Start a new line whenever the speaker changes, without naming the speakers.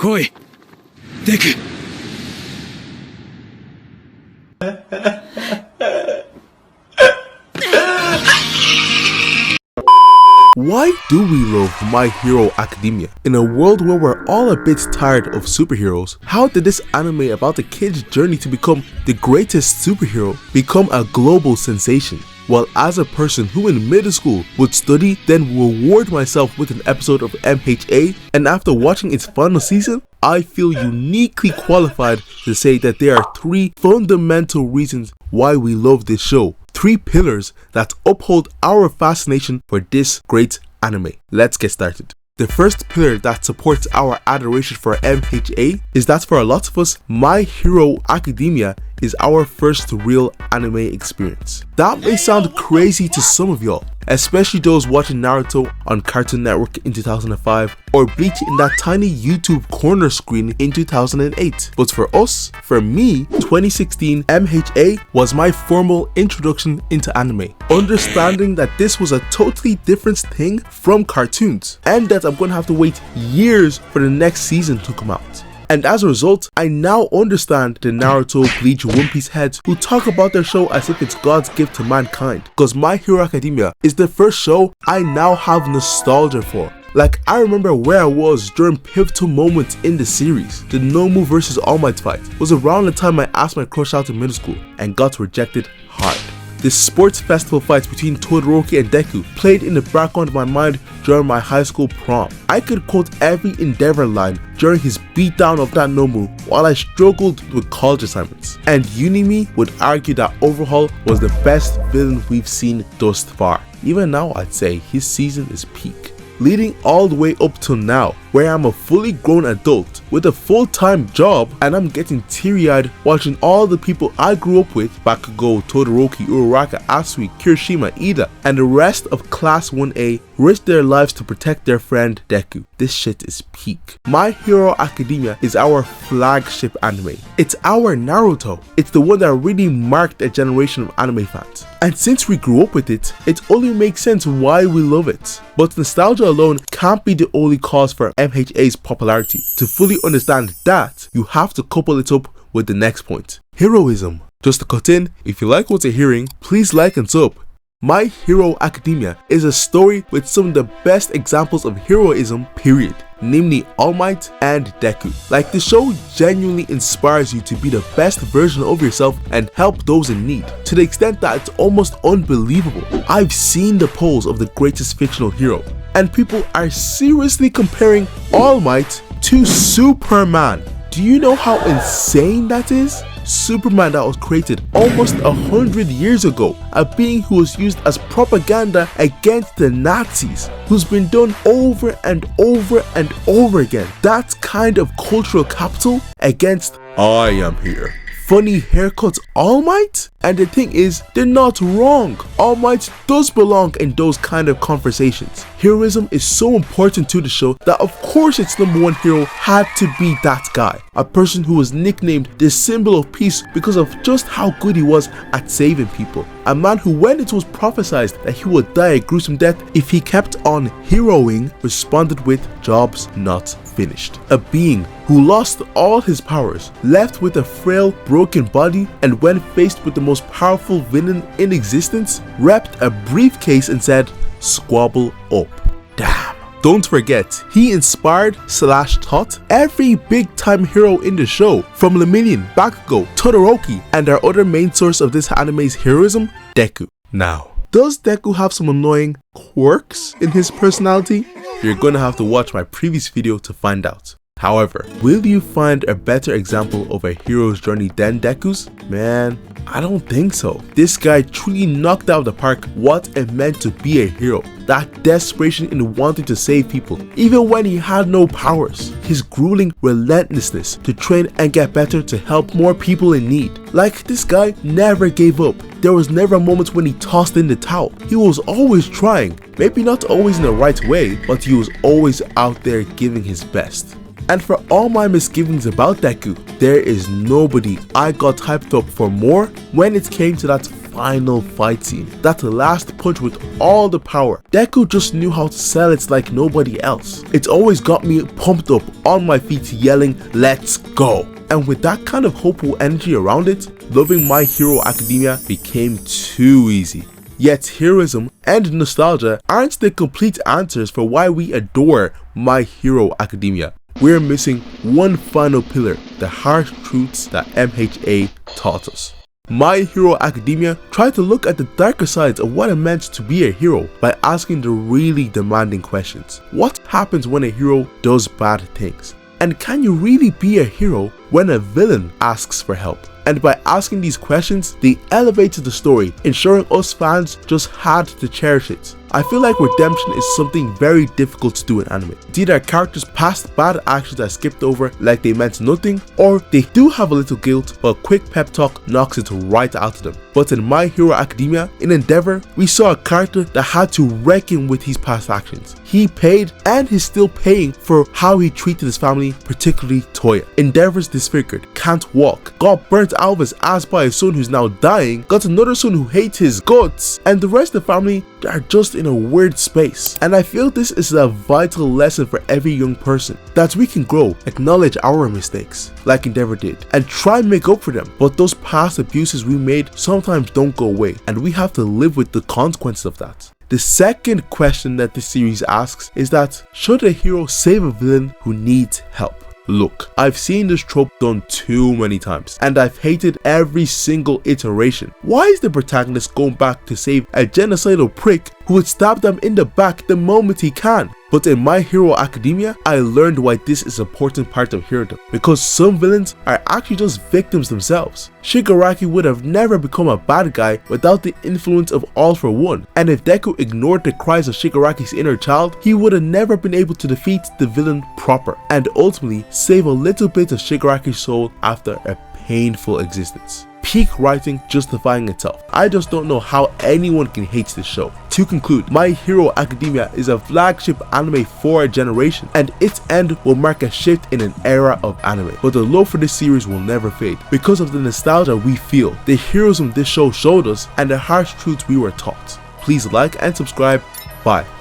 来い、デク。
Why do we love My Hero Academia? In a world where we're all a bit tired of superheroes, how did this anime about a kid's journey to become the greatest superhero become a global sensation? Well, as a person who in middle school would study, then reward myself with an episode of MHA, and after watching its final season, I feel uniquely qualified to say that there are 3 fundamental reasons why we love this show. 3 pillars that uphold our fascination for this great anime. Let's get started. The first pillar that supports our adoration for MHA is that for a lot of us, My Hero Academia is our first real anime experience. That may sound crazy to some of y'all, especially those watching Naruto on Cartoon Network in 2005 or Bleach in that tiny YouTube corner screen in 2008. But for us, for me, 2016 MHA was my formal introduction into anime, understanding that this was a totally different thing from cartoons and that I'm gonna have to wait years for the next season to come out. And as a result, I now understand the Naruto, Bleach, One Piece heads who talk about their show as if it's God's gift to mankind, because My Hero Academia is the first show I now have nostalgia for. Like, I remember where I was during pivotal moments in the series. The Nomu vs All Might fight was around the time I asked my crush out in middle school and got rejected hard. The sports festival fights between Todoroki and Deku played in the background of my mind during my high school prom. I could quote every Endeavor line during his beatdown of that Nomu while I struggled with college assignments. And Unimi would argue that Overhaul was the best villain we've seen thus far. Even now, I'd say his season is peak. Leading all the way up till now, where I'm a fully grown adult with a full-time job and I'm getting teary-eyed watching all the people I grew up with, Bakugo, Todoroki, Uraraka, Asui, Kirishima, Ida, and the rest of Class 1A risk their lives to protect their friend Deku. This shit is peak. My Hero Academia is our flagship anime. It's our Naruto. It's the one that really marked a generation of anime fans. And since we grew up with it, it only makes sense why we love it. But nostalgia alone can't be the only cause for MHA's popularity. To fully understand that, you have to couple it up with the next point: heroism. Just to cut in, if you like what you're hearing, please like and sub. My Hero Academia is a story with some of the best examples of heroism, period. Namely All Might and Deku. Like, the show genuinely inspires you to be the best version of yourself and help those in need, to the extent that it's almost unbelievable. I've seen the polls of the greatest fictional hero, and people are seriously comparing All Might to Superman. Do you know how insane that is? Superman that was created almost 100 years ago, a being who was used as propaganda against the Nazis, who's been done over and over and over again. That kind of cultural capital against I am here. Funny haircuts All Might? And the thing is, they're not wrong. All Might does belong in those kind of conversations. Heroism is so important to the show that of course its #1 hero had to be that guy. A person who was nicknamed the symbol of peace because of just how good he was at saving people. A man who, when it was prophesied that he would die a gruesome death if he kept on heroing, responded with jobs not finished. A being who lost all his powers, left with a frail, broken body, and when faced with the most powerful villain in existence, wrapped a briefcase and said, "Squabble up." Damn. Don't forget, he inspired / taught every big time hero in the show, from Lemillion, Bakugo, Todoroki, and our other main source of this anime's heroism, Deku. Now, does Deku have some annoying quirks in his personality? You're gonna have to watch my previous video to find out. However, will you find a better example of a hero's journey than Deku's? Man, I don't think so. This guy truly knocked out of the park what it meant to be a hero. That desperation in wanting to save people, even when he had no powers. His grueling relentlessness to train and get better to help more people in need. Like, this guy never gave up. There was never a moment when he tossed in the towel. He was always trying. Maybe not always in the right way, but he was always out there giving his best. And for all my misgivings about Deku, there is nobody I got hyped up for more when it came to that final fight scene, that last punch with all the power. Deku just knew how to sell it like nobody else. It's always got me pumped up on my feet yelling, "Let's go!" And with that kind of hopeful energy around it, loving My Hero Academia became too easy. Yet heroism and nostalgia aren't the complete answers for why we adore My Hero Academia. We're missing one final pillar, the harsh truths that MHA taught us. My Hero Academia tried to look at the darker sides of what it meant to be a hero by asking the really demanding questions. What happens when a hero does bad things? And can you really be a hero when a villain asks for help? And by asking these questions, they elevated the story, ensuring us fans just had to cherish it. I feel like redemption is something very difficult to do in anime. It's either characters past bad actions are skipped over like they meant nothing, or they do have a little guilt but a quick pep talk knocks it right out of them. But in My Hero Academia, in Endeavor, we saw a character that had to reckon with his past actions. He paid and he's still paying for how he treated his family, particularly Toya. Endeavor's disfigured, can't walk, got burnt out of his ass by his son who's now dying, got another son who hates his guts, and the rest of the family are just in a weird space. And I feel this is a vital lesson for every young person, that we can grow, acknowledge our mistakes, like Endeavor did, and try and make up for them. But those past abuses we made sometimes don't go away, and we have to live with the consequences of that. The second question that this series asks is that, should a hero save a villain who needs help? Look, I've seen this trope done too many times, and I've hated every single iteration. Why is the protagonist going back to save a genocidal prick who would stab them in the back the moment he can? But in My Hero Academia, I learned why this is an important part of herodom, because some villains are actually just victims themselves. Shigaraki would have never become a bad guy without the influence of All For One, and if Deku ignored the cries of Shigaraki's inner child, he would have never been able to defeat the villain proper, and ultimately save a little bit of Shigaraki's soul after a painful existence. Peak writing justifying itself. I just don't know how anyone can hate this show. To conclude, My Hero Academia is a flagship anime for a generation, and its end will mark a shift in an era of anime. But the love for this series will never fade because of the nostalgia we feel, the heroism this show showed us, and the harsh truths we were taught. Please like and subscribe. Bye.